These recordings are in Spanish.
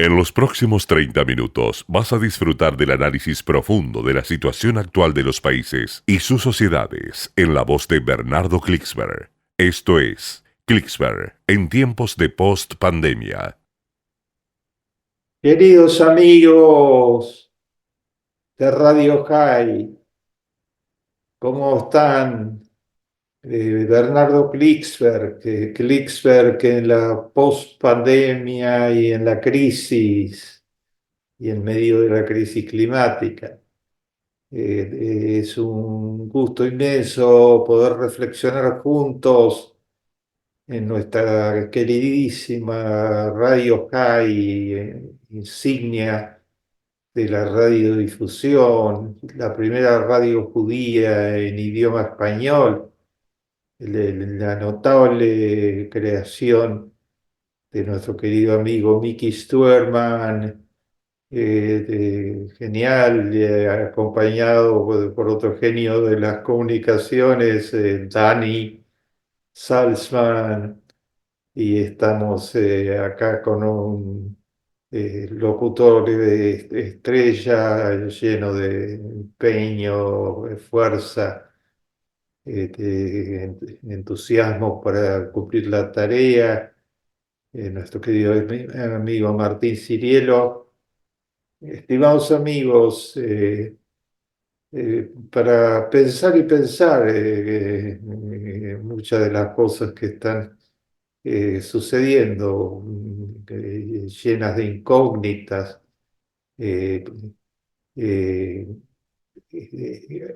En los próximos 30 minutos vas a disfrutar del análisis profundo de la situación actual de los países y sus sociedades en la voz de Bernardo Klicksberg. Esto es Klicksberg en tiempos de post-pandemia. Queridos amigos de Radio High, ¿cómo están? Bernardo Klicksberg, Klicksberg en la post-pandemia y en la crisis y en medio de la crisis climática. Es un gusto inmenso poder reflexionar juntos en nuestra queridísima Radio High, insignia de la radiodifusión, la primera radio judía en idioma español, la notable creación de nuestro querido amigo Mickey Stuerman, genial, acompañado por otro genio de las comunicaciones, Dani Salzman, y estamos acá con un locutor de estrella, lleno de empeño, de fuerza, entusiasmo para cumplir la tarea. Nuestro querido amigo Martín Cirielo. Estimados amigos, para pensar y pensar muchas de las cosas que están sucediendo, llenas de incógnitas. Eh, eh,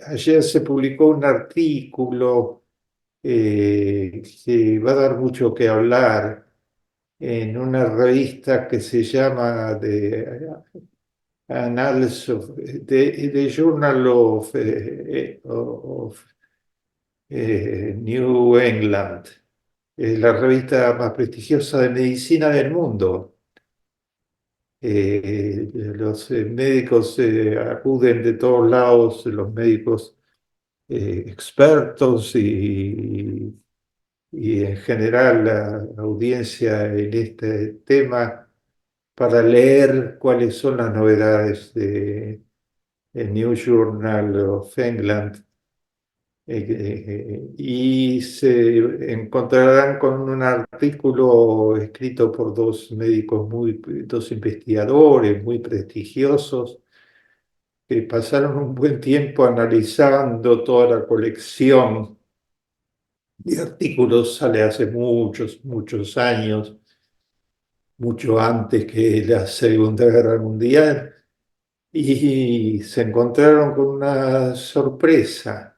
Ayer se publicó un artículo que va a dar mucho que hablar en una revista que se llama Annals the Journal of New England, la revista más prestigiosa de medicina del mundo. Los médicos acuden de todos lados, los médicos expertos y en general la audiencia en este tema para leer cuáles son las novedades de el New Journal of England, y se encontrarán con un artículo escrito por dos investigadores muy prestigiosos que pasaron un buen tiempo analizando toda la colección de artículos. Sale hace muchos, muchos años, mucho antes que la Segunda Guerra Mundial, y se encontraron con una sorpresa.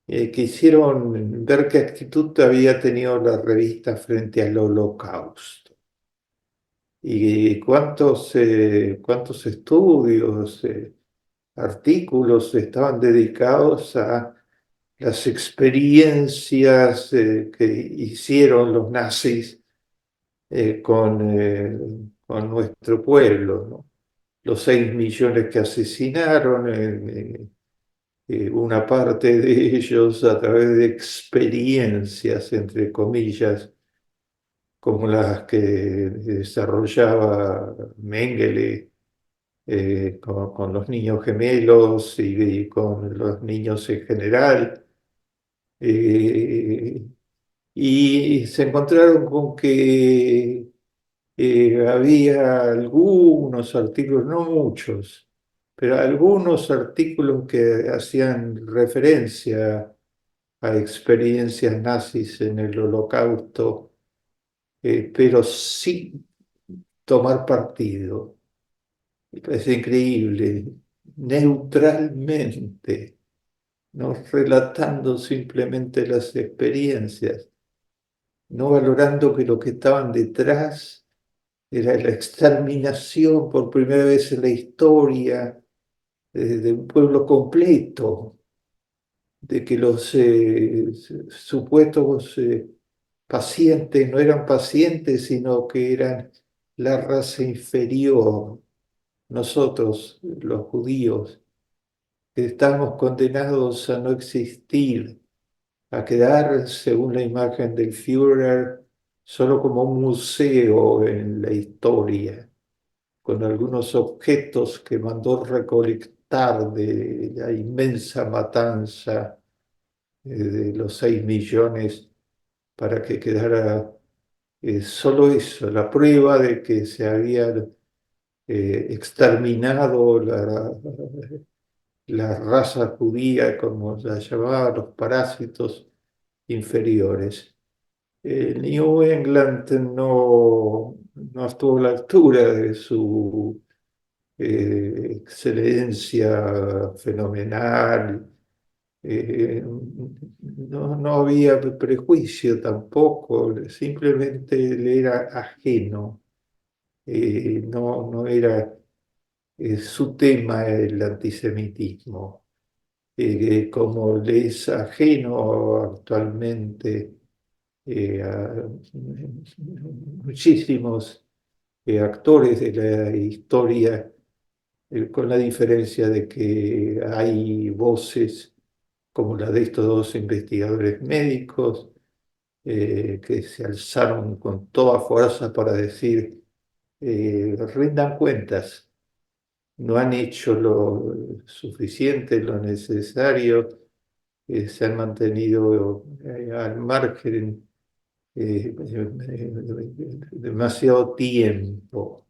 Quisieron ver qué actitud había tenido la revista frente al Holocausto y cuántos estudios, artículos estaban dedicados a las experiencias que hicieron los nazis con nuestro pueblo, ¿no? Los 6 millones que asesinaron, una parte de ellos a través de experiencias, entre comillas, como las que desarrollaba Mengele con los niños gemelos y con los niños en general. Eh, y se encontraron con que había algunos artículos, no muchos, pero algunos artículos que hacían referencia a experiencias nazis en el Holocausto, pero sin tomar partido. Me parece increíble, neutralmente, no relatando simplemente las experiencias, no valorando que lo que estaban detrás era la exterminación por primera vez en la historia de un pueblo completo, de que los supuestos pacientes no eran pacientes, sino que eran la raza inferior, nosotros, los judíos, que estamos condenados a no existir, a quedar, según la imagen del Führer, solo como un museo en la historia. con algunos objetos que mandó recolectar de la inmensa matanza de los 6 millones para que quedara solo eso, la prueba de que se había exterminado la raza judía, como la llamaban, los parásitos inferiores. New England no estuvo a la altura de su excelencia fenomenal. No había prejuicio tampoco, simplemente le era ajeno. No era su tema el antisemitismo, como le es ajeno actualmente a muchísimos actores de la historia, con la diferencia de que hay voces como la de estos dos investigadores médicos que se alzaron con toda fuerza para decir, rindan cuentas, no han hecho lo suficiente, lo necesario, se han mantenido al margen demasiado tiempo.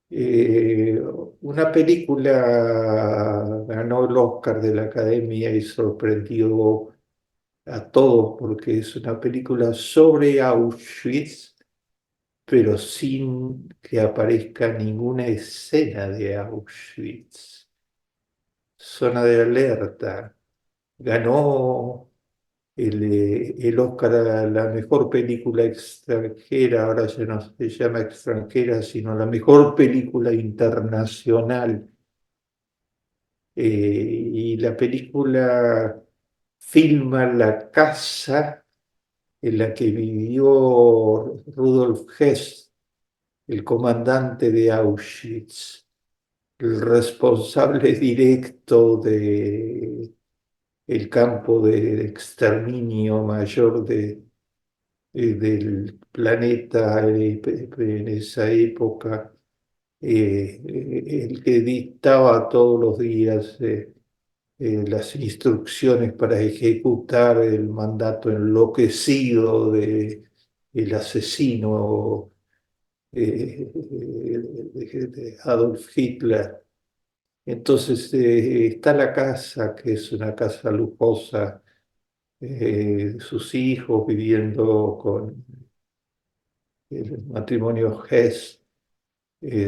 Eh, una película ganó el Oscar de la Academia y sorprendió a todos porque es una película sobre Auschwitz, pero sin que aparezca ninguna escena de Auschwitz. Zona de alerta. Ganó el Oscar a la mejor película extranjera, ahora ya no se llama extranjera, sino la mejor película internacional. Y la película filma la casa en la que vivió Rudolf Hess, el comandante de Auschwitz, el responsable directo de el campo de exterminio mayor del planeta en esa época, el que dictaba todos los días las instrucciones para ejecutar el mandato enloquecido el asesino de Adolf Hitler. Entonces está la casa, que es una casa lujosa, sus hijos viviendo con el matrimonio Hess,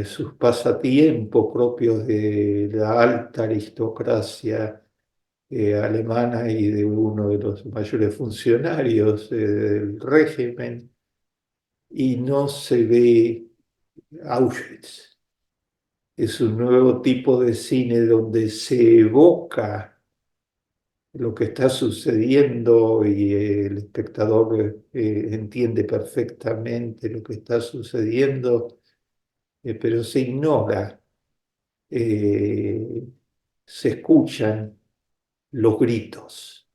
sus pasatiempos propios de la alta aristocracia alemana y de uno de los mayores funcionarios del régimen, y no se ve Auschwitz. Es un nuevo tipo de cine donde se evoca lo que está sucediendo y el espectador entiende perfectamente lo que está sucediendo, pero se ignora, eh, se escuchan los gritos.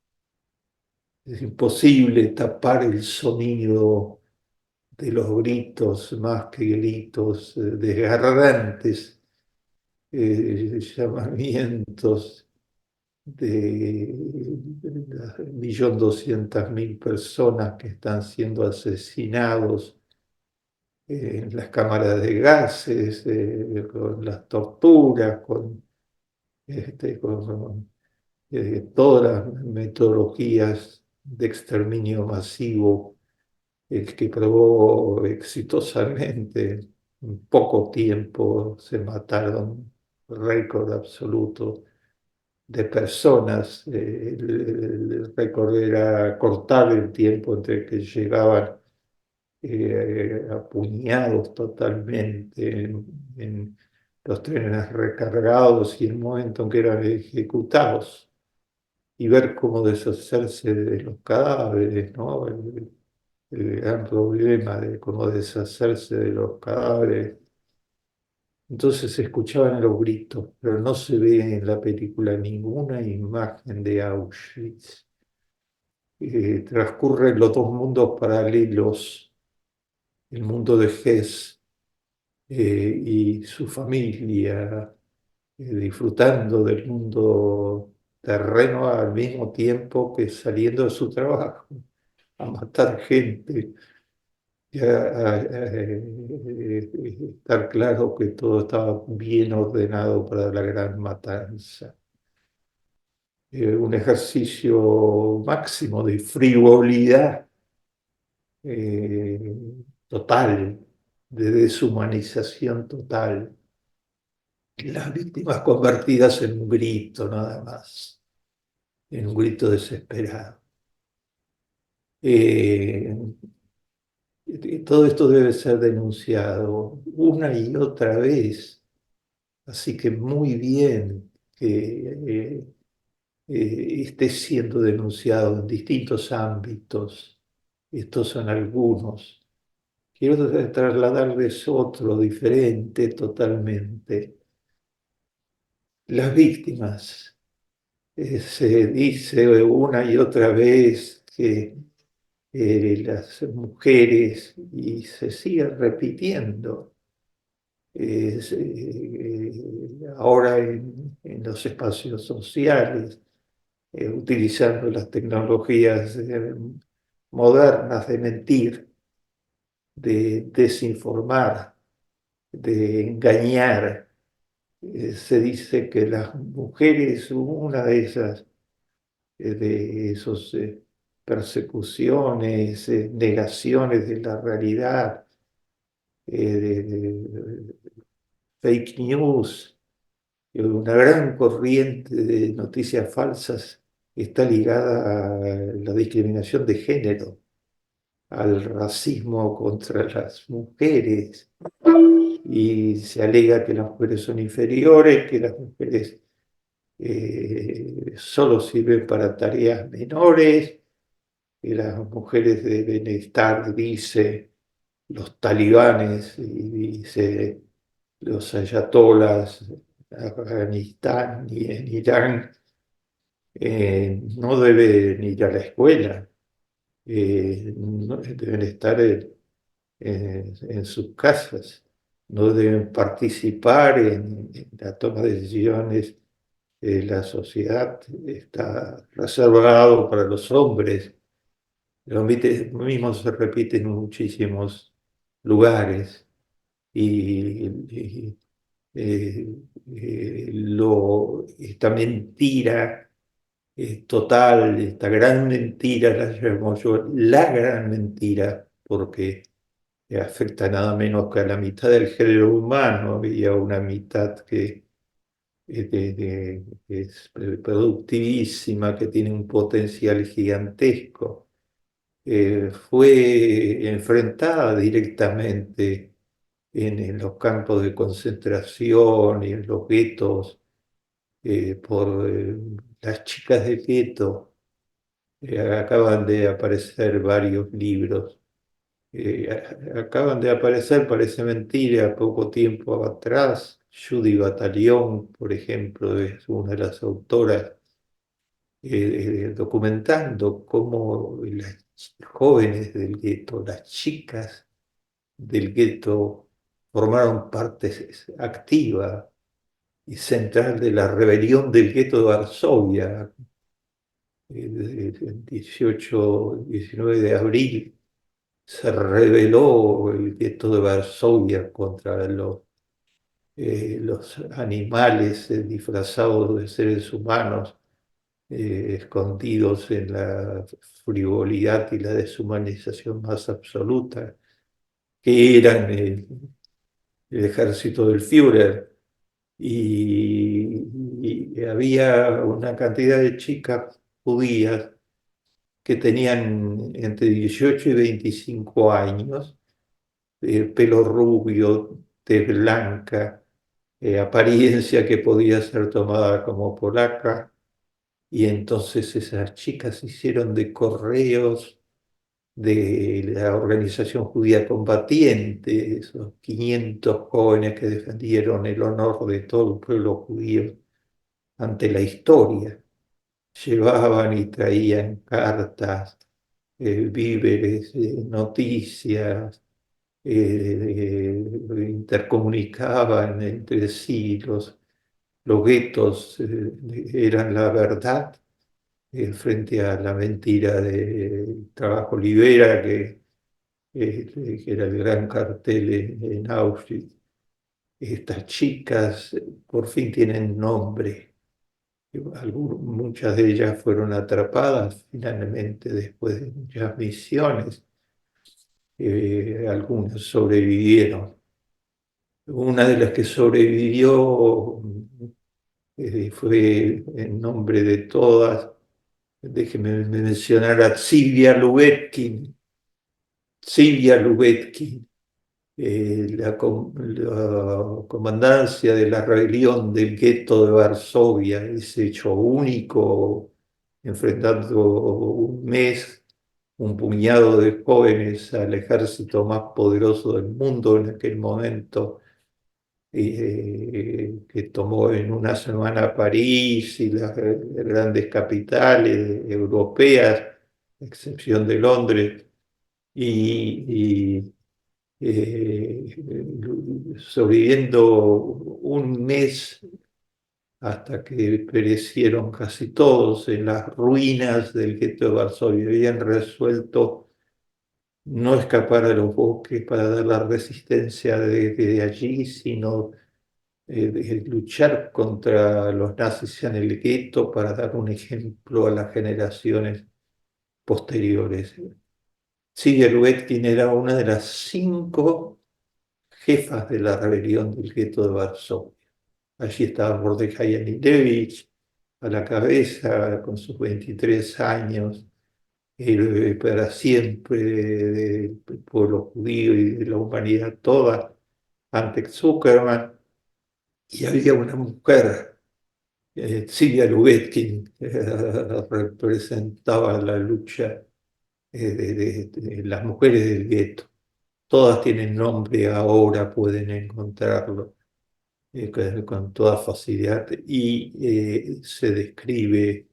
Es imposible tapar el sonido de los gritos, más que gritos desgarrantes, llamamientos de las 1.200.000 personas que están siendo asesinados en las cámaras de gases, con las torturas, con todas las metodologías de exterminio masivo que probó exitosamente. En poco tiempo se mataron récord absoluto de personas. El récord era cortar el tiempo entre que llegaban apuñados totalmente en los trenes recargados y el momento en que eran ejecutados, y ver cómo deshacerse de los cadáveres, ¿no? El gran problema de cómo deshacerse de los cadáveres. Entonces se escuchaban los gritos, pero no se ve en la película ninguna imagen de Auschwitz. Transcurren los dos mundos paralelos, el mundo de Hess y su familia, disfrutando del mundo terreno al mismo tiempo que saliendo de su trabajo, a matar gente, y estar claro que todo estaba bien ordenado para la gran matanza. Un ejercicio máximo de frivolidad eh, total, de deshumanización total. Las víctimas convertidas en un grito nada más, en un grito desesperado. Eh, Todo esto debe ser denunciado una y otra vez, así que muy bien que esté siendo denunciado en distintos ámbitos. Estos son algunos. Quiero trasladarles otro diferente totalmente. Las víctimas. Se dice una y otra vez que las mujeres, y se sigue repitiendo, ahora en los espacios sociales, utilizando las tecnologías modernas de mentir, de desinformar, de engañar. Se dice que las mujeres, una de esas, de esos persecuciones, negaciones de la realidad, de fake news, una gran corriente de noticias falsas está ligada a la discriminación de género, al racismo contra las mujeres, y se alega que las mujeres son inferiores, que las mujeres solo sirven para tareas menores, que las mujeres deben estar, dice, los talibanes y dice los ayatolas en Afganistán y en Irán, no deben ir a la escuela, deben estar en sus casas, no deben participar en la toma de decisiones. La sociedad está reservado para los hombres. Lo mismo se repite en muchísimos lugares. Y, eh, esta mentira total, esta gran mentira, la llamo yo la gran mentira, porque afecta nada menos que a la mitad del género humano y a una mitad que es productivísima, que tiene un potencial gigantesco. Fue enfrentada directamente en los campos de concentración y en los guetos por las chicas de gueto. Acaban de aparecer varios libros. Acaban de aparecer, parece mentira, poco tiempo atrás. Judy Batallón, por ejemplo, es una de las autoras, documentando cómo las jóvenes del gueto, las chicas del gueto, formaron parte activa y central de la rebelión del gueto de Varsovia, el 18-19 de abril. Se rebeló el gueto de Varsovia contra los animales disfrazados de seres humanos, escondidos en la frivolidad y la deshumanización más absoluta, que eran el ejército del Führer. Y había una cantidad de chicas judías que tenían entre 18 y 25 años, pelo rubio, tez blanca, apariencia que podía ser tomada como polaca, y entonces esas chicas hicieron de correos de la organización judía combatiente, esos 500 jóvenes que defendieron el honor de todo el pueblo judío ante la historia. Llevaban y traían cartas, víveres, noticias, intercomunicaban entre sí, los guetos eran la verdad frente a la mentira del trabajo Libera, que era el gran cartel en Auschwitz. Estas chicas por fin tienen nombre. Muchas de ellas fueron atrapadas finalmente después de muchas misiones. Algunas sobrevivieron. Una de las que sobrevivió fue en nombre de todas, déjeme mencionar a Silvia Lubetkin. Silvia Lubetkin, la comandancia de la rebelión del gueto de Varsovia, ese hecho único, enfrentando un mes, un puñado de jóvenes al ejército más poderoso del mundo en aquel momento, que tomó en una semana París y las grandes capitales europeas, a excepción de Londres, y sobreviviendo un mes hasta que perecieron casi todos en las ruinas del gueto de Varsovia. Habían resuelto no escapar a los bosques para dar la resistencia de allí, sino de luchar contra los nazis en el gueto para dar un ejemplo a las generaciones posteriores. Silvia Lubetkin era una de las 5 jefas de la rebelión del gueto de Varsovia. Allí estaba Mordejai Anielewicz a la cabeza con sus 23 años, héroe para siempre del pueblo judío y de la humanidad toda, ante Zuckerman. Y había una mujer, Silvia Lubetkin, que representaba la lucha de las mujeres del gueto. Todas tienen nombre ahora, pueden encontrarlo con toda facilidad y se describe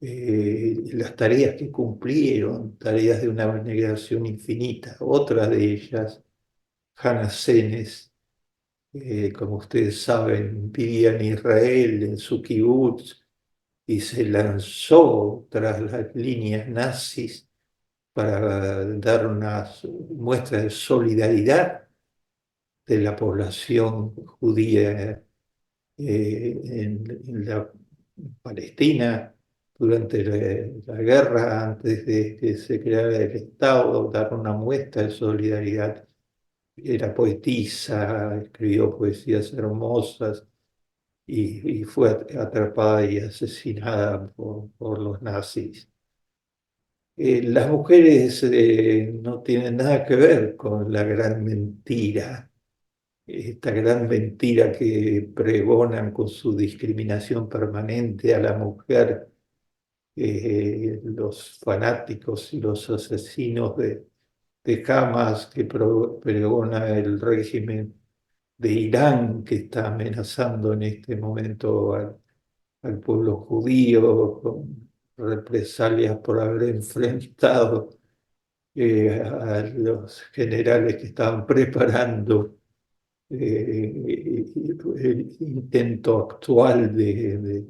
las tareas que cumplieron, tareas de una abnegación infinita. Otra de ellas, Hannah Senes, como ustedes saben, vivía en Israel, en su kibutz, y se lanzó tras las líneas nazis para dar una muestra de solidaridad de la población judía en la Palestina durante la guerra, antes de que se creara el Estado, dar una muestra de solidaridad. Era poetisa, escribió poesías hermosas y fue atrapada y asesinada por los nazis. Las mujeres no tienen nada que ver con la gran mentira, esta gran mentira que pregonan con su discriminación permanente a la mujer, los fanáticos y los asesinos de Hamas que pregona el régimen de Irán, que está amenazando en este momento al pueblo judío con represalias por haber enfrentado a los generales que estaban preparando el intento actual de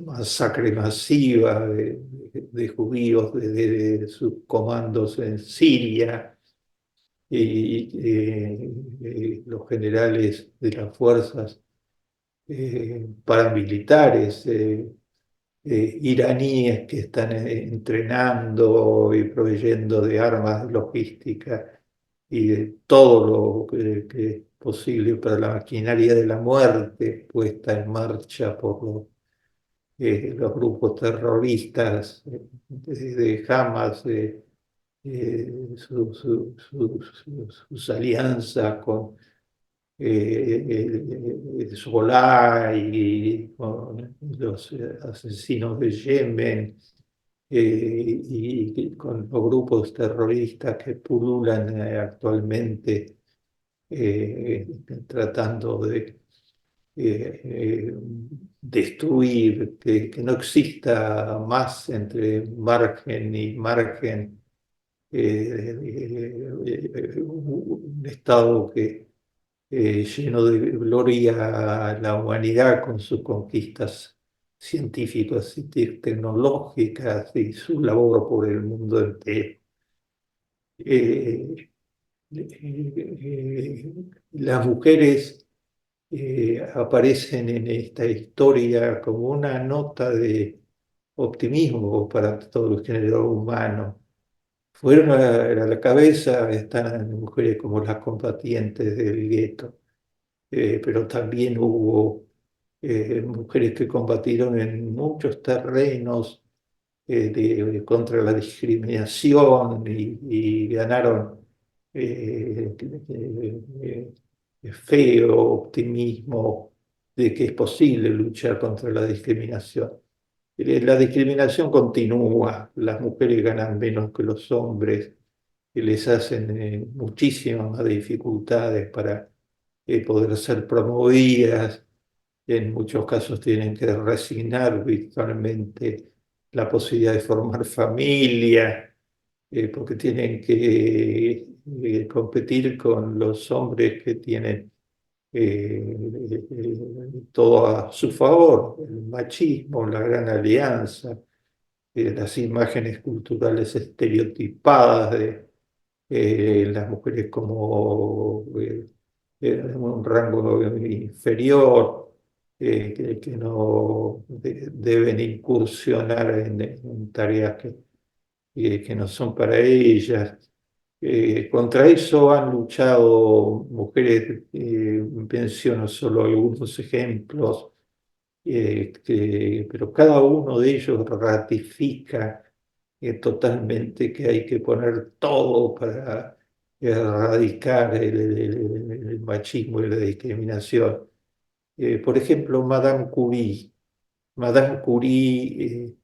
masacre masiva de judíos de sus comandos en Siria y los generales de las fuerzas paramilitares iraníes que están entrenando y proveyendo de armas logísticas y de todo lo que es posible para la maquinaria de la muerte puesta en marcha por los grupos terroristas de Hamas, sus alianzas con Hezbollah y con los asesinos de Yemen y con los grupos terroristas que pululan actualmente tratando de destruir, que no exista más entre margen y margen un Estado que, lleno de gloria a la humanidad con sus conquistas científicas y tecnológicas y su labor por el mundo entero. Eh, las mujeres aparecen en esta historia como una nota de optimismo para todo el género humano. Fueron a la cabeza, están mujeres como las combatientes del gueto, pero también hubo mujeres que combatieron en muchos terrenos contra la discriminación y ganaron feo optimismo de que es posible luchar contra la discriminación. La discriminación continúa, las mujeres ganan menos que los hombres, que les hacen muchísimas más dificultades para poder ser promovidas. En muchos casos tienen que resignar virtualmente la posibilidad de formar familia, porque tienen que competir con los hombres que tienen todo a su favor, el machismo, la gran alianza, las imágenes culturales estereotipadas de las mujeres como un rango inferior, que no deben incursionar en tareas que no son para ellas. Contra eso han luchado mujeres, menciono solo algunos ejemplos, pero cada uno de ellos ratifica totalmente que hay que poner todo para erradicar el machismo y la discriminación. Por ejemplo, Madame Curie. Madame Curie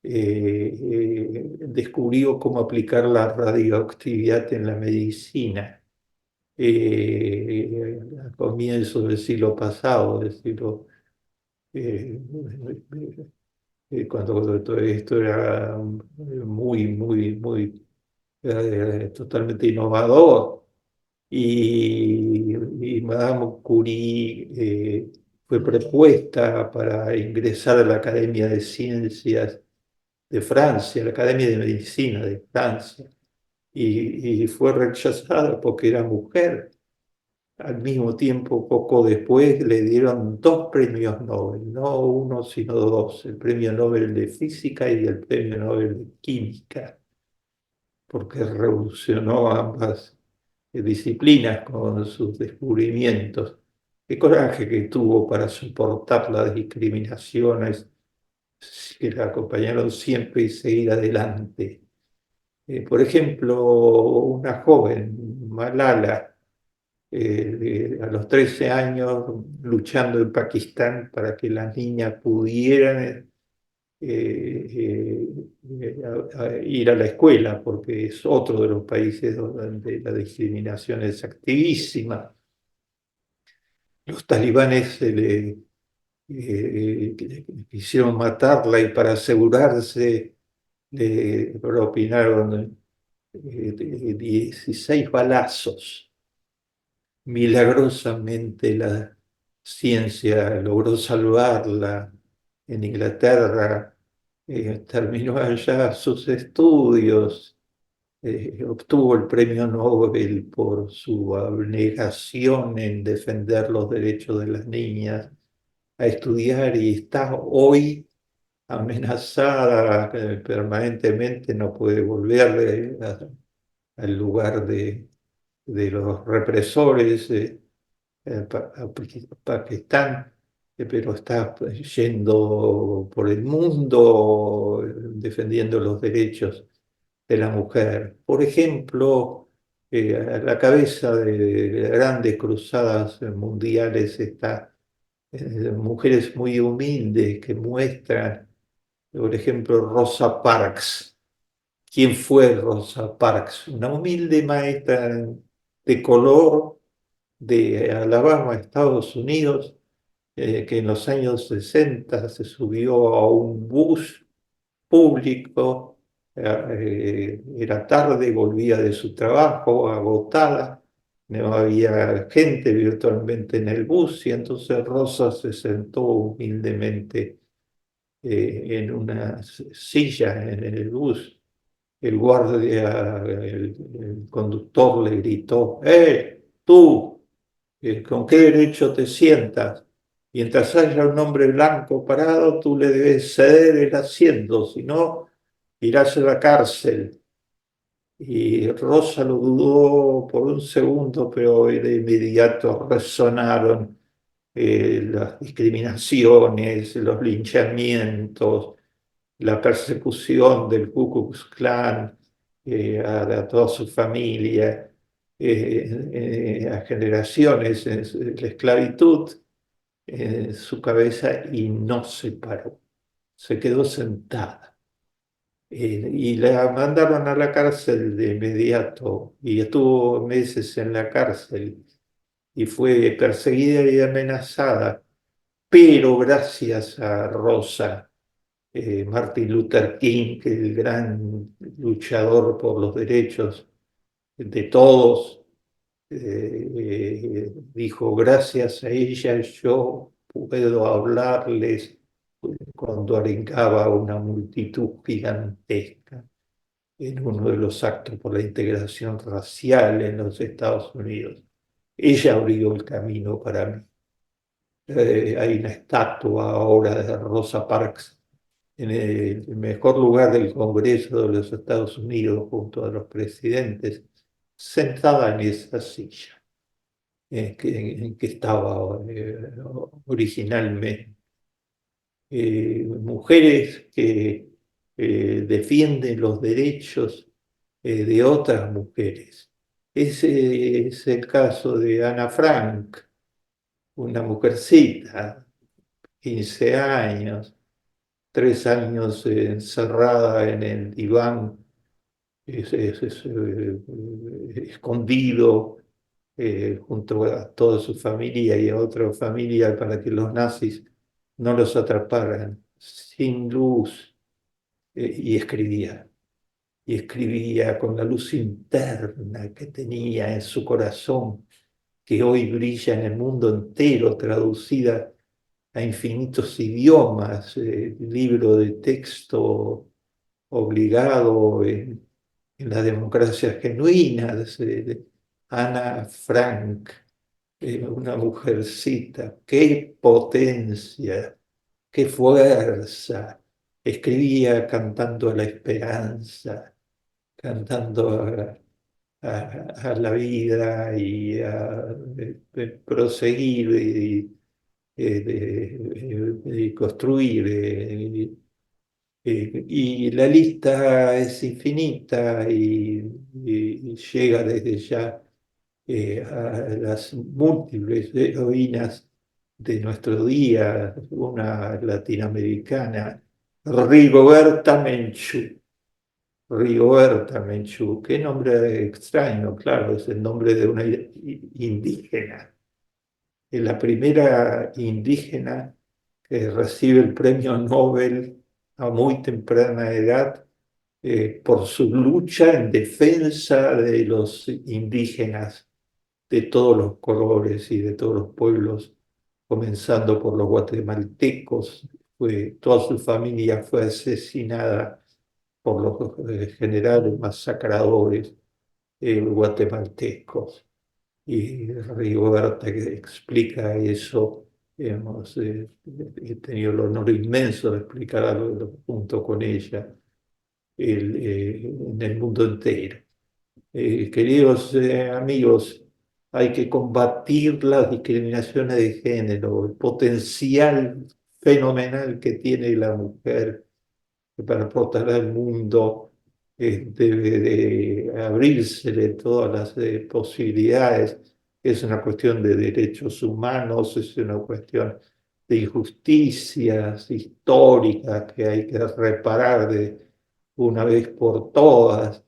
descubrió cómo aplicar la radioactividad en la medicina a comienzos del siglo pasado, del siglo, eh, cuando todo esto era muy totalmente innovador. Y Madame Curie fue propuesta para ingresar a la Academia de Ciencias de Francia, la Academia de Medicina de Francia, y fue rechazada porque era mujer. Al mismo tiempo, poco después, le dieron dos premios Nobel, no uno, sino dos, el premio Nobel de Física y el premio Nobel de Química, porque revolucionó ambas disciplinas con sus descubrimientos. Qué coraje que tuvo para soportar las discriminaciones que la acompañaron siempre y seguir adelante. Por ejemplo, una joven, Malala, a los 13 años, luchando en Pakistán para que las niñas pudieran ir a la escuela, porque es otro de los países donde la discriminación es activísima. Los talibanes quisieron matarla y para asegurarse le propinaron 16 balazos. Milagrosamente la ciencia logró salvarla en Inglaterra, terminó allá sus estudios, obtuvo el premio Nobel por su abnegación en defender los derechos de las niñas a estudiar y está hoy amenazada permanentemente, no puede volver al lugar de los represores. A Pakistán, pero está yendo por el mundo defendiendo los derechos de la mujer. Por ejemplo, a la cabeza de grandes cruzadas mundiales está mujeres muy humildes que muestran, por ejemplo, Rosa Parks. ¿Quién fue Rosa Parks? Una humilde maestra de color de Alabama, Estados Unidos, que en los años 60 se subió a un bus público era tarde, volvía de su trabajo agotada, no había gente virtualmente en el bus y entonces Rosa se sentó humildemente en una silla en el bus. El guardia, el conductor le gritó: tú! ¿Con qué derecho te sientas? Mientras haya un hombre blanco parado, tú le debes ceder el asiento, si no, irás a la cárcel. Y Rosa lo dudó por un segundo, pero de inmediato resonaron las discriminaciones, los linchamientos, la persecución del Ku Klux Klan a toda su familia, a generaciones, la esclavitud en su cabeza, y no se paró, se quedó sentada. Y la mandaron a la cárcel de inmediato y estuvo meses en la cárcel y fue perseguida y amenazada, pero gracias a Rosa, Martin Luther King, que el gran luchador por los derechos de todos, dijo: gracias a ella yo puedo hablarles, cuando arengaba a una multitud gigantesca en uno de los actos por la integración racial en los Estados Unidos. Ella abrió el camino para mí. Hay una estatua ahora de Rosa Parks en el mejor lugar del Congreso de los Estados Unidos, junto a los presidentes, sentada en esa silla en que estaba originalmente. Mujeres que defienden los derechos de otras mujeres. Ese es el caso de Ana Frank, una mujercita, 15 años, 3 años encerrada en el diván, escondido junto a toda su familia y a otra familia para que los nazis no los atraparan, sin luz, y escribía con la luz interna que tenía en su corazón, que hoy brilla en el mundo entero, traducida a infinitos idiomas, libro de texto obligado en las democracias genuinas, de Ana Frank, una mujercita, qué potencia, qué fuerza. Escribía cantando a la esperanza, cantando a la vida y a proseguir y construir. Y la lista es infinita y llega desde ya a las múltiples heroínas de nuestro día, una latinoamericana, Rigoberta Menchú. Rigoberta Menchú, qué nombre extraño, claro, es el nombre de una indígena. Es la primera indígena que recibe el premio Nobel a muy temprana edad por su lucha en defensa de los indígenas de todos los colores y de todos los pueblos, comenzando por los guatemaltecos. Toda su familia fue asesinada por los generales masacradores guatemaltecos. Y Rigoberta que explica eso. Hemos he tenido el honor inmenso de explicarlo junto con ella en el mundo entero. Queridos amigos, hay que combatir las discriminaciones de género, el potencial fenomenal que tiene la mujer para proteger al mundo. Debe de abrirse todas las posibilidades. Es una cuestión de derechos humanos, es una cuestión de injusticias históricas que hay que reparar de una vez por todas.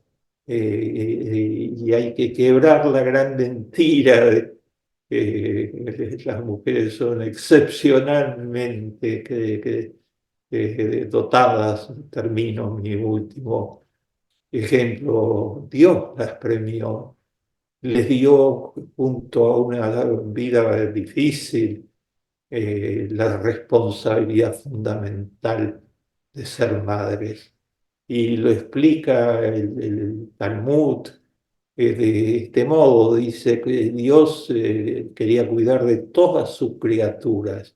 Y hay que quebrar la gran mentira de que las mujeres son excepcionalmente dotadas. Termino mi último ejemplo, Dios las premió, les dio junto a una vida difícil la responsabilidad fundamental de ser madres. Y lo explica el Talmud de este modo, dice que Dios quería cuidar de todas sus criaturas,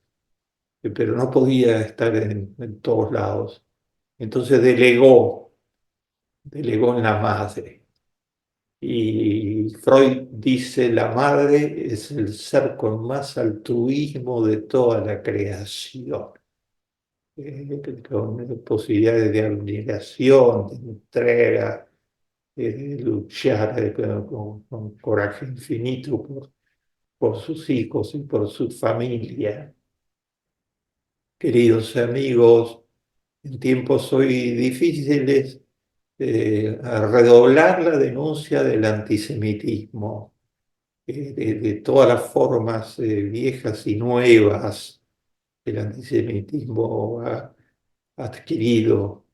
pero no podía estar en todos lados. Entonces delegó en la madre. Y Freud dice, la madre es el ser con más altruismo de toda la creación, con posibilidades de abnegación, de entrega, de luchar con coraje infinito por sus hijos y por su familia. Queridos amigos, en tiempos hoy difíciles, a redoblar la denuncia del antisemitismo, de todas las formas viejas y nuevas que el antisemitismo ha adquirido,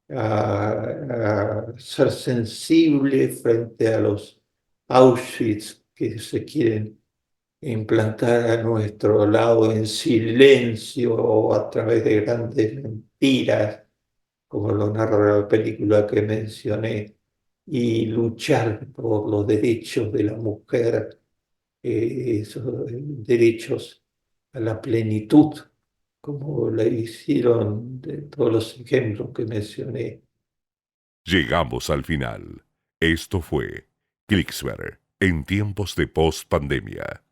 a ser sensible frente a los Auschwitz que se quieren implantar a nuestro lado en silencio o a través de grandes mentiras, como lo narra la película que mencioné, y luchar por los derechos de la mujer, esos derechos a la plenitud, como la hicieron de todos los ejemplos que mencioné. Llegamos al final. Esto fue Clicksberg en tiempos de post-pandemia.